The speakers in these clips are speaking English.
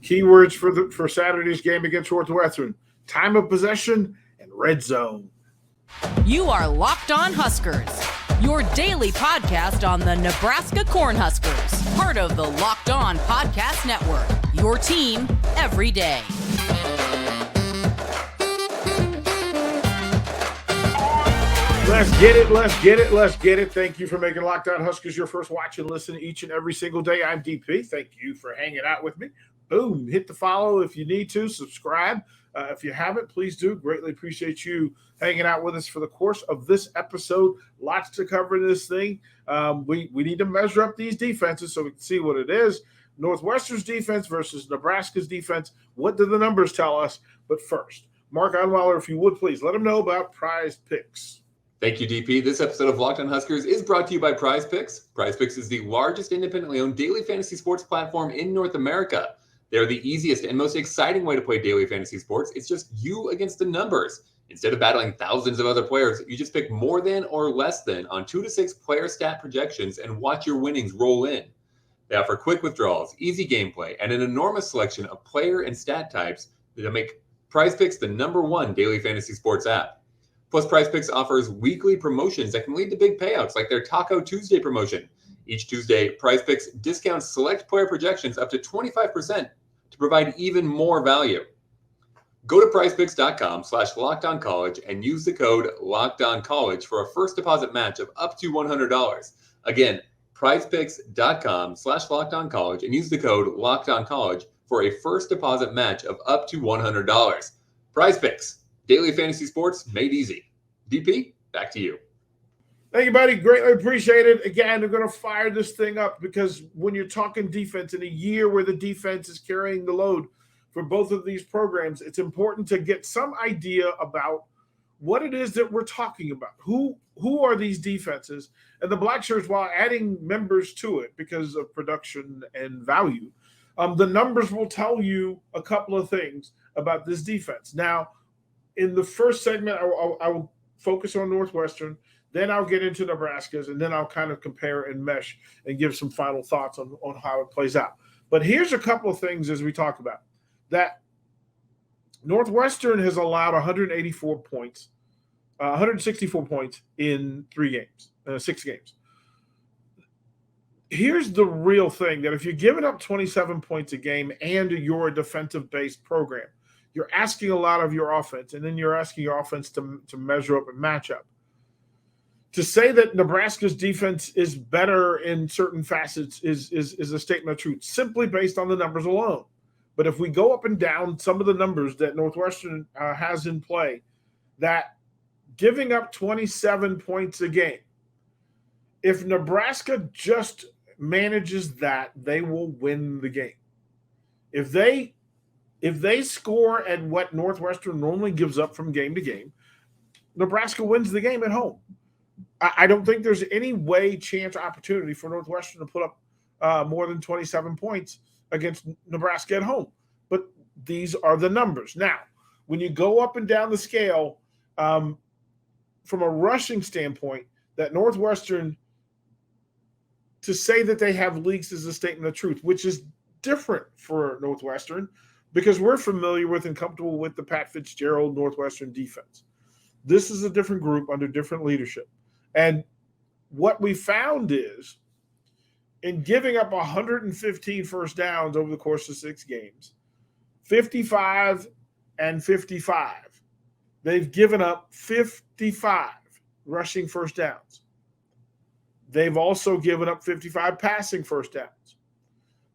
Keywords for Saturday's game against Northwestern: time of possession and red zone. You are Locked On Huskers, your daily podcast on the Nebraska Cornhuskers, part of the Locked On Podcast Network, your team every day. Let's get it, let's get it, let's get it. Thank you for making Locked On Huskers your first watch and listen each and every single day. I'm DP. Thank you for hanging out with me. Boom, hit the follow if you need to, subscribe. If you haven't, please do. Greatly appreciate you hanging out with us for the course of this episode. Lots to cover in this thing. We need to measure up these defenses so we can see what it is. Northwestern's defense versus Nebraska's defense. What do the numbers tell us? But first, Mark Onweiler, if you would please, let them know about PrizePicks. Thank you, DP. This episode of Locked On Huskers is brought to you by PrizePicks. PrizePicks is the largest independently owned daily fantasy sports platform in North America. They're the easiest and most exciting way to play daily fantasy sports. It's just you against the numbers. Instead of battling thousands of other players, you just pick more than or less than on 2 to 6 player stat projections and watch your winnings roll in. They offer quick withdrawals, easy gameplay, and an enormous selection of player and stat types that make PrizePicks the #1 daily fantasy sports app. Plus, PrizePicks offers weekly promotions that can lead to big payouts, like their Taco Tuesday promotion. Each Tuesday, PrizePicks discounts select player projections up to 25% to provide even more value. Go to prizepicks.com/lockedoncollege and use the code LOCKEDONCollege for a first deposit match of up to $100. Again, prizepicks.com/lockedoncollege and use the code LOCKEDONCollege for a first deposit match of up to $100. PrizePicks, daily fantasy sports made easy. DP, back to you. Thank you, buddy. Greatly appreciate it. Again, we're going to fire this thing up because when you're talking defense in a year where the defense is carrying the load for both of these programs, it's important to get some idea about what it is that we're talking about. Who are these defenses? And the Blackshirts, while adding members to it because of production and value, the numbers will tell you a couple of things about this defense. Now, in the first segment, I will focus on Northwestern. Then I'll get into Nebraska's, and then I'll kind of compare and mesh and give some final thoughts on how it plays out. But here's a couple of things as we talk about that. Northwestern has allowed 164 points in 6 games. Here's the real thing, that if you're giving up 27 points a game and you're a defensive-based program, you're asking a lot of your offense, and then you're asking your offense to measure up and match up. To say that Nebraska's defense is better in certain facets is a statement of truth, simply based on the numbers alone. But if we go up and down some of the numbers that Northwestern has in play, that giving up 27 points a game, if Nebraska just manages that, they will win the game. If they score at what Northwestern normally gives up from game to game, Nebraska wins the game at home. I don't think there's any way, chance, or opportunity for Northwestern to put up more than 27 points against Nebraska at home. But these are the numbers. Now, when you go up and down the scale, from a rushing standpoint, that Northwestern, to say that they have leaks is a statement of truth, which is different for Northwestern because we're familiar with and comfortable with the Pat Fitzgerald Northwestern defense. This is a different group under different leadership. And what we found is, in giving up 115 first downs over the course of 6 games, 55 and 55, they've given up 55 rushing first downs. They've also given up 55 passing first downs.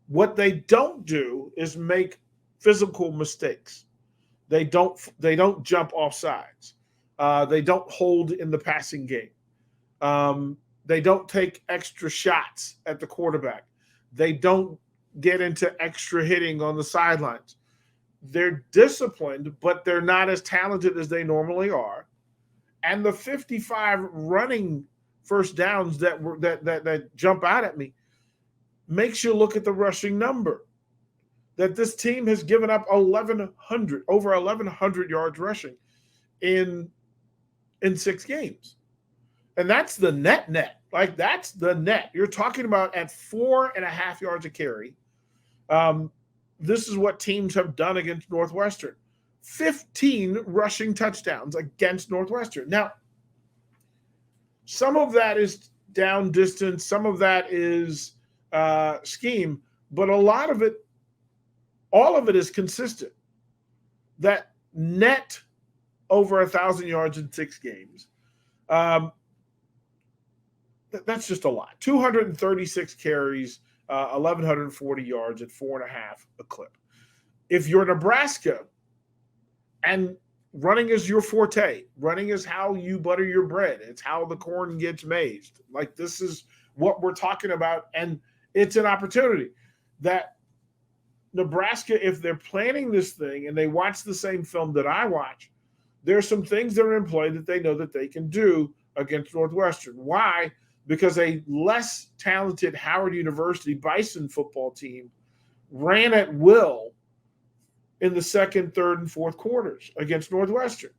What they don't do is make physical mistakes. They don't jump off sides. They don't hold in the passing game. They don't take extra shots at the quarterback. They don't get into extra hitting on the sidelines. They're disciplined, but they're not as talented as they normally are. And the 55 running first downs that jump out at me makes you look at the rushing number. That this team has given up over 1,100 yards rushing in 6 games. And that's the net. Like, that's the net. You're talking about at 4.5 yards a carry. this is what teams have done against Northwestern. 15 rushing touchdowns against Northwestern. Now, some of that is down distance, some of that is scheme, but a lot of it, all of it is consistent. That net over 1,000 yards in 6 games. That's just a lot. 236 carries, 1,140 yards at 4.5 a clip. If you're Nebraska and running is your forte, running is how you butter your bread, it's how the corn gets made. Like, this is what we're talking about, and it's an opportunity that Nebraska, if they're planning this thing and they watch the same film that I watch, there's some things that are in play that they know that they can do against Northwestern. Why? Because a less talented Howard University Bison football team ran at will in the second, third, and fourth quarters against Northwestern.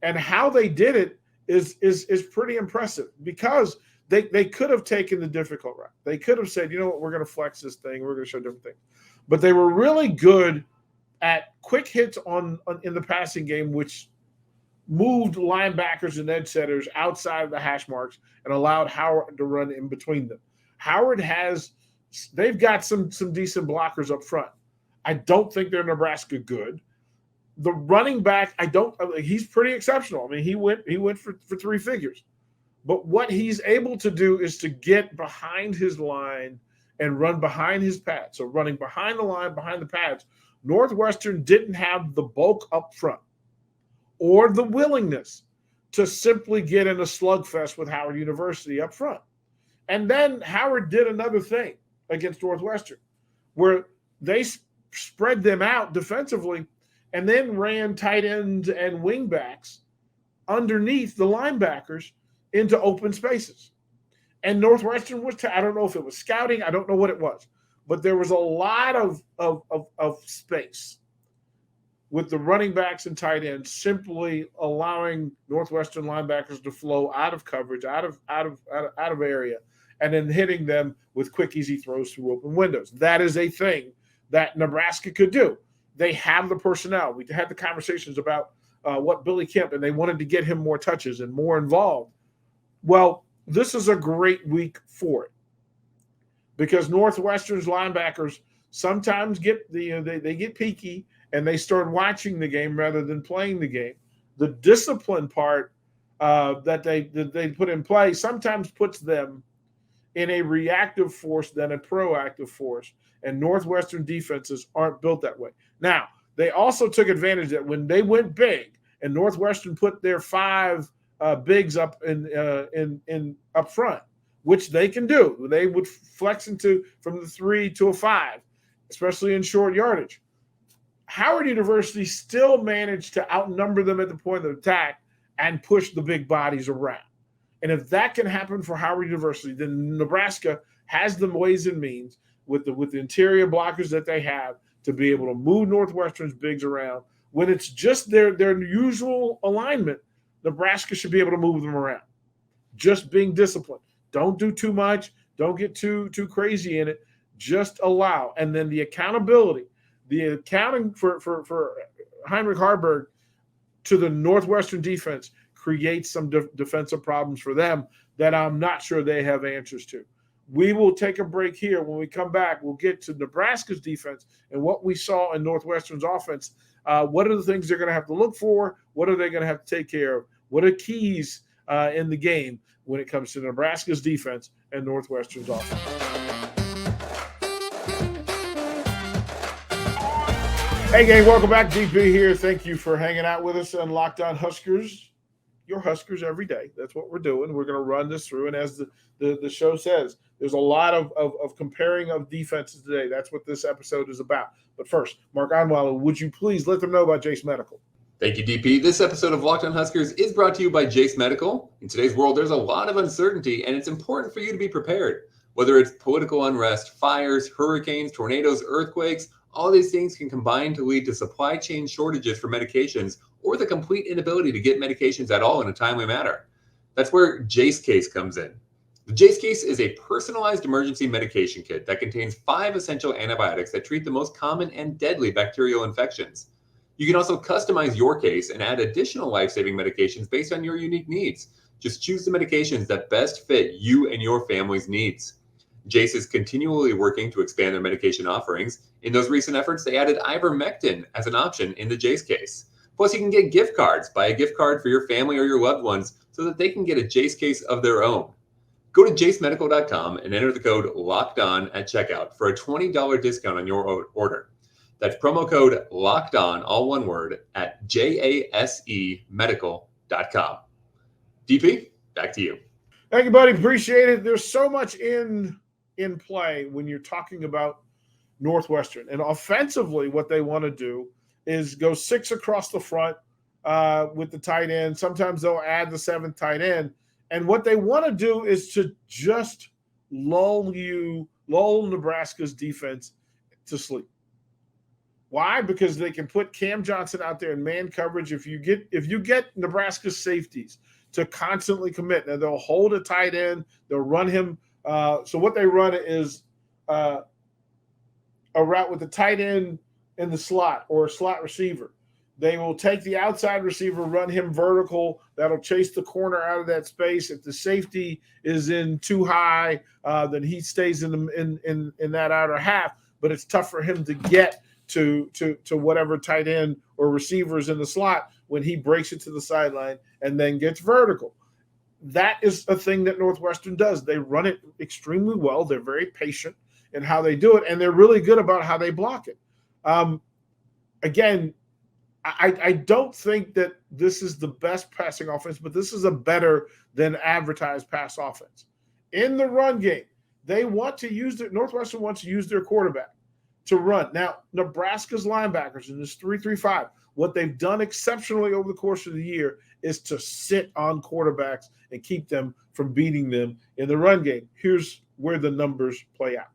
And how they did it is pretty impressive, because they could have taken the difficult route. They could have said, you know what, we're going to flex this thing, we're going to show different things. But they were really good at quick hits in the passing game, which moved linebackers and edge setters outside of the hash marks and allowed Howard to run in between them. Howard they've got some decent blockers up front. I don't think they're Nebraska good. The running back, he's pretty exceptional. I mean, he went for 3 figures. But what he's able to do is to get behind his line and run behind his pads. So running behind the line, behind the pads. Northwestern didn't have the bulk up front or the willingness to simply get in a slugfest with Howard University up front. And then Howard did another thing against Northwestern, where they spread them out defensively and then ran tight ends and wing backs underneath the linebackers into open spaces. And Northwestern I don't know if it was scouting, I don't know what it was, but there was a lot of space with the running backs and tight ends simply allowing Northwestern linebackers to flow out of coverage, out of area, and then hitting them with quick, easy throws through open windows. That is a thing that Nebraska could do. They have the personnel. We had the conversations about what Billy Kemp, and they wanted to get him more touches and more involved. Well, this is a great week for it, because Northwestern's linebackers sometimes get they get peaky and they start watching the game rather than playing the game. The discipline part that they put in play sometimes puts them in a reactive force than a proactive force, and Northwestern defenses aren't built that way. Now, they also took advantage that when they went big and Northwestern put their 5 bigs up in up front, which they can do. They would flex from the 3 to a 5, especially in short yardage. Howard University still managed to outnumber them at the point of attack and push the big bodies around. And if that can happen for Howard University, then Nebraska has the ways and means with the interior blockers that they have to be able to move Northwestern's bigs around. When it's just their usual alignment, Nebraska should be able to move them around. Just being disciplined. Don't do too much. Don't get too crazy in it. Just allow. And then the accountability, the accounting for Heinrich Harburg to the Northwestern defense creates some defensive problems for them that I'm not sure they have answers to. We will take a break here. When we come back, we'll get to Nebraska's defense and what we saw in Northwestern's offense. What are the things they're going to have to look for? What are they going to have to take care of? What are keys in the game when it comes to Nebraska's defense and Northwestern's offense? Hey, gang, welcome back. DP here. Thank you for hanging out with us on Locked On Huskers. Your Huskers every day. That's what we're doing. We're going to run this through. And as the show says, there's a lot of comparing of defenses today. That's what this episode is about. But first, Mark Onweiler, would you please let them know about Jase Medical? Thank you, DP. This episode of Locked On Huskers is brought to you by Jase Medical. In today's world, there's a lot of uncertainty, and it's important for you to be prepared. Whether it's political unrest, fires, hurricanes, tornadoes, earthquakes, all these things can combine to lead to supply chain shortages for medications or the complete inability to get medications at all in a timely manner. That's where Jase Case comes in. The Jase Case is a personalized emergency medication kit that contains 5 essential antibiotics that treat the most common and deadly bacterial infections. You can also customize your case and add additional life-saving medications based on your unique needs. Just choose the medications that best fit you and your family's needs. Jase is continually working to expand their medication offerings. In those recent efforts, they added ivermectin as an option in the Jase Case. Plus, you can get gift cards. Buy a gift card for your family or your loved ones so that they can get a Jase Case of their own. Go to jasemedical.com and enter the code LOCKEDON at checkout for a $20 discount on your order. That's promo code LOCKEDON, all one word, at jasemedical.com. DP, back to you. Thank you, buddy. Appreciate it. There's so much in play when you're talking about Northwestern. And offensively, what they want to do is go 6 across the front with the tight end. Sometimes they'll add the 7th tight end. And what they want to do is to just lull Nebraska's defense to sleep. Why? Because they can put Cam Johnson out there in man coverage. If you get Nebraska's safeties to constantly commit, now they'll hold a tight end, they'll run him. So what they run is a route with the tight end in the slot or a slot receiver. They will take the outside receiver, run him vertical. That'll chase the corner out of that space. If the safety is in too high, then he stays in that outer half. But it's tough for him to get to whatever tight end or receiver is in the slot when he breaks it to the sideline and then gets vertical. That is a thing that Northwestern does. They run it extremely well. They're very patient in how they do it, and they're really good about how they block it. Again, I don't think that this is the best passing offense, but this is a better than advertised pass offense. In the run game, Northwestern wants to use their quarterback to run. Now, Nebraska's linebackers in this 3-3-5, what they've done exceptionally over the course of the year is to sit on quarterbacks and keep them from beating them in the run game. Here's where the numbers play out.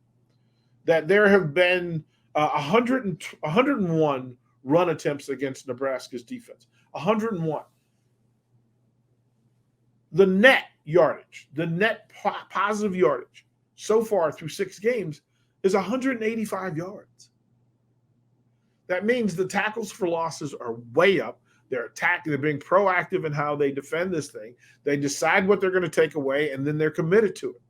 That there have been 101 run attempts against Nebraska's defense. 101. The net yardage, the net positive yardage so far through 6 games is 185 yards. That means the tackles for losses are way up. They're attacking. They're being proactive in how they defend this thing. They decide what they're going to take away, and then they're committed to it.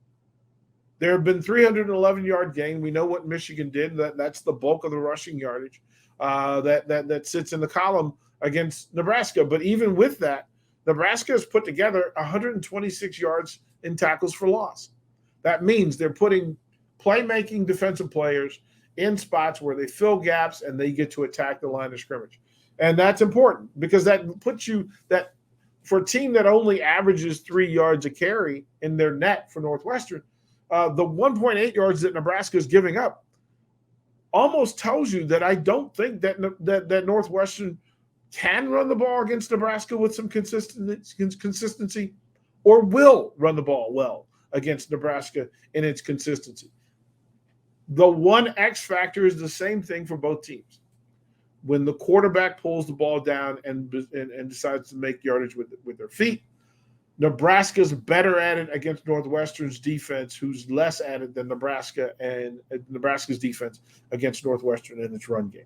There have been 311-yard gain. We know what Michigan did. That's the bulk of the rushing yardage that sits in the column against Nebraska. But even with that, Nebraska has put together 126 yards in tackles for loss. That means they're putting playmaking defensive players in spots where they fill gaps and they get to attack the line of scrimmage. And that's important because that puts you that for a team that only averages 3 yards a carry in their net for Northwestern, the 1.8 yards that Nebraska is giving up almost tells you that I don't think that Northwestern can run the ball against Nebraska with some consistency or will run the ball well against Nebraska in its consistency. The one X factor is the same thing for both teams. When the quarterback pulls the ball down and decides to make yardage with their feet, Nebraska's better at it against Northwestern's defense, who's less at it than Nebraska and Nebraska's defense against Northwestern in its run game.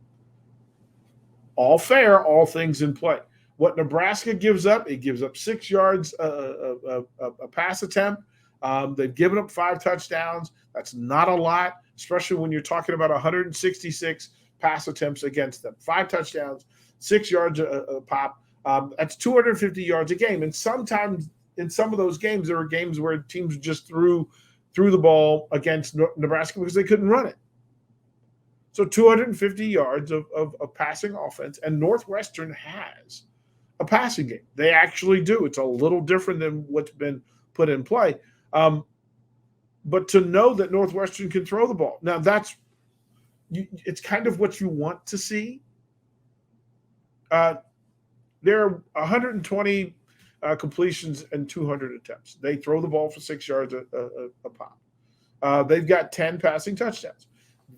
All fair, all things in play. What Nebraska gives up, it gives up 6 yards a pass attempt. They've given up 5 touchdowns. That's not a lot, especially when you're talking about 166 pass attempts against them. 5 touchdowns, 6 yards a pop. That's 250 yards a game. And sometimes in some of those games, there were games where teams just threw the ball against Nebraska because they couldn't run it. So 250 yards of passing offense, and Northwestern has a passing game. They actually do. It's a little different than what's been put in play. But to know that Northwestern can throw the ball. Now, it's kind of what you want to see. There are 120 completions and 200 attempts. They throw the ball for 6 yards a pop. They've got 10 passing touchdowns.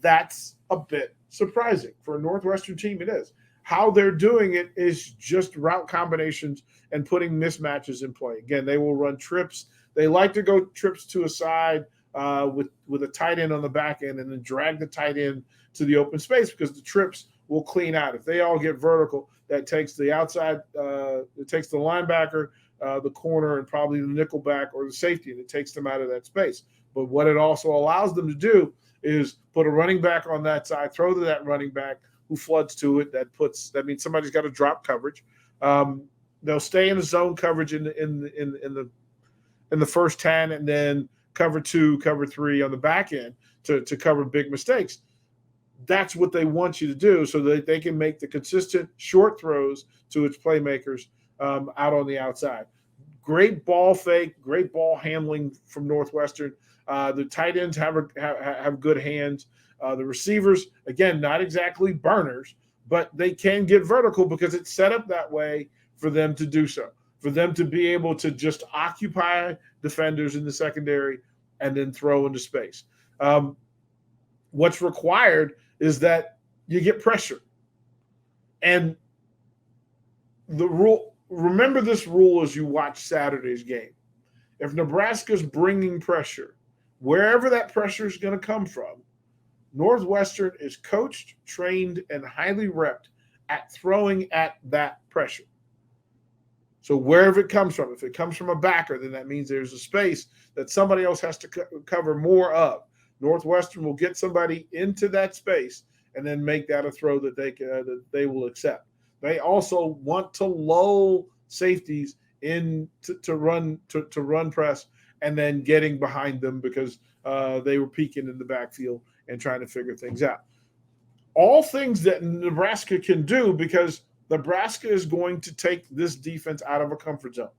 That's a bit surprising. For a Northwestern team, it is. How they're doing it is just route combinations and putting mismatches in play. Again, they will run trips. They like to go trips to a side with a tight end on the back end and then drag the tight end to the open space because the trips will clean out. If they all get vertical, that takes the outside, it takes the linebacker, the corner, and probably the nickelback or the safety, and it takes them out of that space. But what it also allows them to do is put a running back on that side, throw to that running back who floods to it. That means somebody's got to drop coverage. They'll stay in the zone coverage in the first 10, and then cover 2, cover 3 on the back end to cover big mistakes. That's what they want you to do so that they can make the consistent short throws to its playmakers out on the outside. Great ball fake, great ball handling from Northwestern. The tight ends have good hands. The receivers, again, not exactly burners, but they can get vertical because it's set up that way for them to do so, for them to be able to just occupy defenders in the secondary and then throw into space. What's required is that you get pressure. And the rule, remember this rule as you watch Saturday's game. If Nebraska's bringing pressure, wherever that pressure is going to come from, Northwestern is coached, trained, and highly repped at throwing at that pressure. So wherever it comes from, if it comes from a backer, then that means there's a space that somebody else has to cover more of. Northwestern will get somebody into that space and then make that a throw that they will accept. They also want to lull safeties in to run press and then getting behind them because they were peeking in the backfield and trying to figure things out. All things that Nebraska can do because Nebraska is going to take this defense out of a comfort zone.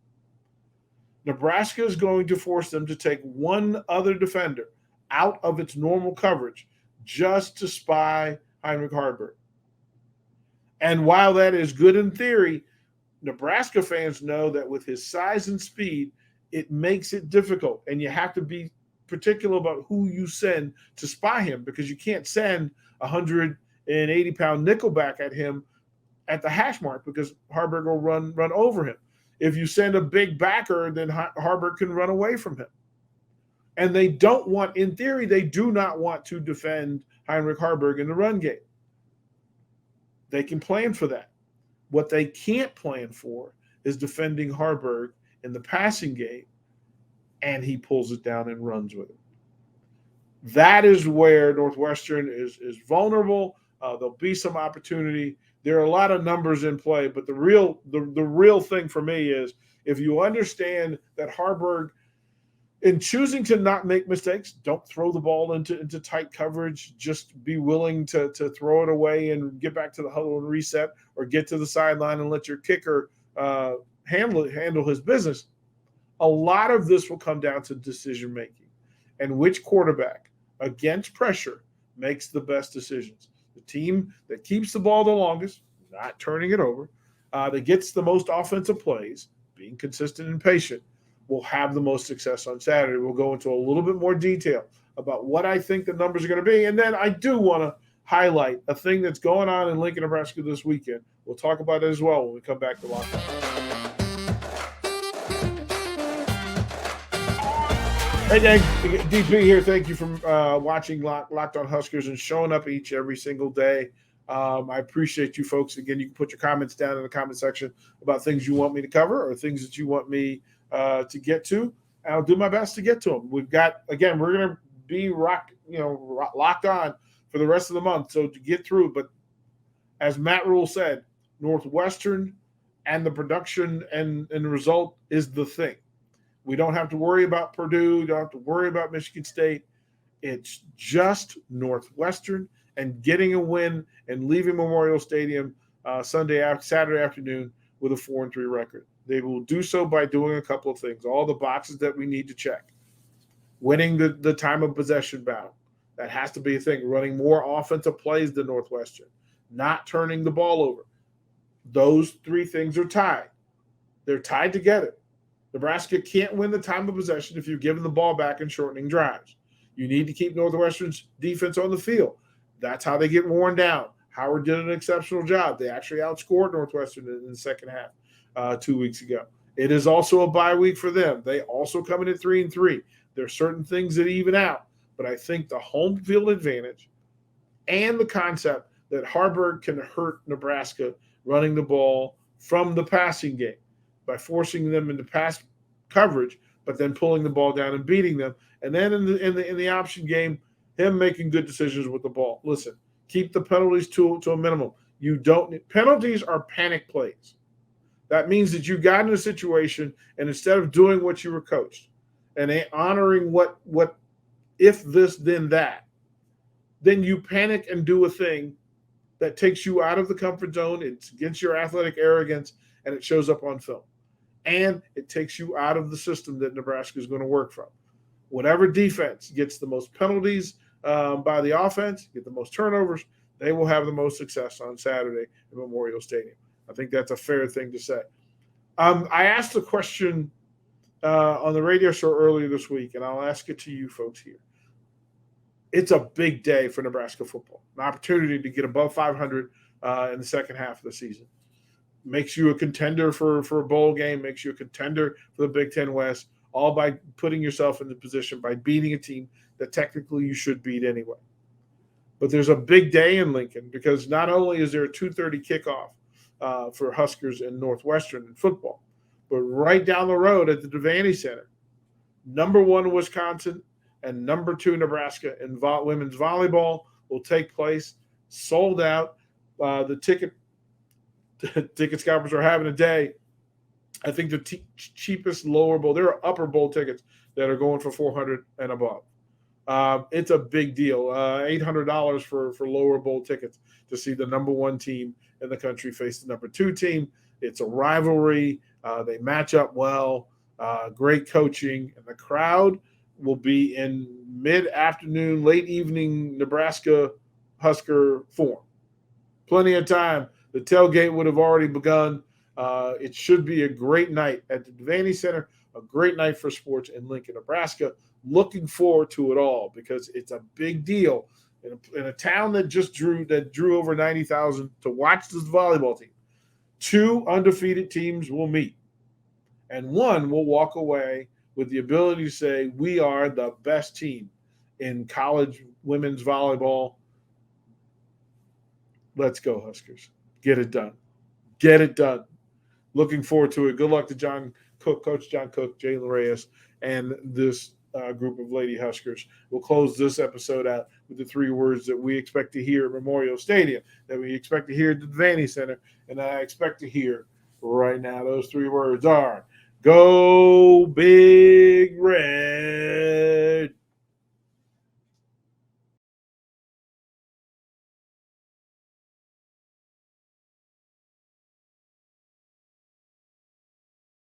Nebraska is going to force them to take one other defender out of its normal coverage just to spy Heinrich Haarberg. And while that is good in theory, Nebraska fans know that with his size and speed, it makes it difficult. And you have to be particular about who you send to spy him because you can't send a 180-pound nickelback at him at the hash mark because Haarberg will run over him. If you send a big backer, then Haarberg can run away from him. And they don't want, in theory, they do not want to defend Heinrich Haarberg in the run game. They can plan for that. What they can't plan for is defending Haarberg in the passing game, and he pulls it down and runs with it. That is where Northwestern is vulnerable. There'll be some opportunity. There are a lot of numbers in play, but the real thing for me is if you understand that Haarberg, in choosing to not make mistakes, don't throw the ball into tight coverage. Just be willing to throw it away and get back to the huddle and reset, or get to the sideline and let your kicker handle his business. A lot of this will come down to decision making and which quarterback against pressure makes the best decisions. The team that keeps the ball the longest, not turning it over, that gets the most offensive plays, being consistent and patient, will have the most success on Saturday. We'll go into a little bit more detail about what I think the numbers are going to be. And then I do want to highlight a thing that's going on in Lincoln, Nebraska this weekend. We'll talk about it as well when we come back to Locked On. Hey, gang, DP here. Thank you for watching Locked On Huskers and showing up every single day. I appreciate you folks. Again, you can put your comments down in the comment section about things you want me to cover or things that you want me to get to. And I'll do my best to get to them. We've got, again, we're going to be locked on for the rest of the month. So to get through, but as Matt Rule said, Northwestern and the production and the result is the thing. We don't have to worry about Purdue. We don't have to worry about Michigan State. It's just Northwestern and getting a win and leaving Memorial Stadium Saturday afternoon with a 4-3 record. They will do so by doing a couple of things, all the boxes that we need to check. Winning the time of possession battle. That has to be a thing. Running more offensive plays than Northwestern. Not turning the ball over. Those three things are tied. They're tied together. Nebraska can't win the time of possession if you're giving the ball back and shortening drives. You need to keep Northwestern's defense on the field. That's how they get worn down. Howard did an exceptional job. They actually outscored Northwestern in the second half 2 weeks ago. It is also a bye week for them. They also come in at 3-3. There are certain things that even out, but I think the home field advantage and the concept that Harburg can hurt Nebraska running the ball from the passing game by forcing them into pass coverage, but then pulling the ball down and beating them. And then in the option game, him making good decisions with the ball. Listen, keep the penalties to a minimum. Penalties are panic plays. That means that you got in a situation and instead of doing what you were coached and honoring what if this, then that, then you panic and do a thing that takes you out of the comfort zone. It's against your athletic arrogance, and it shows up on film. And it takes you out of the system that Nebraska is going to work from. Whatever defense gets the most penalties by the offense, get the most turnovers, they will have the most success on Saturday at Memorial Stadium. I think that's a fair thing to say. I asked a question on the radio show earlier this week, and I'll ask it to you folks here. It's a big day for Nebraska football, an opportunity to get above 500 in the second half of the season. Makes you a contender for a bowl game, makes you a contender for the Big Ten West, all by putting yourself in the position by beating a team that technically you should beat anyway. But there's a big day in Lincoln because not only is there a 2:30 kickoff for Huskers and Northwestern in football, but right down the road at the Devaney Center, number 1 Wisconsin and number 2 Nebraska in women's volleyball will take place, sold out. The ticket scalpers are having a day. I think the cheapest lower bowl, there are upper bowl tickets that are going for $400 and above. It's a big deal. $800 for lower bowl tickets to see the number 1 team in the country face the number 2 team. It's a rivalry. They match up well. Great coaching, and the crowd will be in mid-afternoon, late evening Nebraska Husker form. Plenty of time. The tailgate would have already begun. It should be a great night at the Devaney Center, a great night for sports in Lincoln, Nebraska. Looking forward to it all because it's a big deal in a town that just drew over 90,000 to watch this volleyball team. 2 undefeated teams will meet, and one will walk away with the ability to say, we are the best team in college women's volleyball. Let's go, Huskers. Get it done. Get it done. Looking forward to it. Good luck to John Cook, Coach John Cook, Jalen Reyes, and this group of Lady Huskers. We'll close this episode out with the 3 words that we expect to hear at Memorial Stadium, that we expect to hear at the Devaney Center, and I expect to hear right now. Those 3 words are, Go Big Red.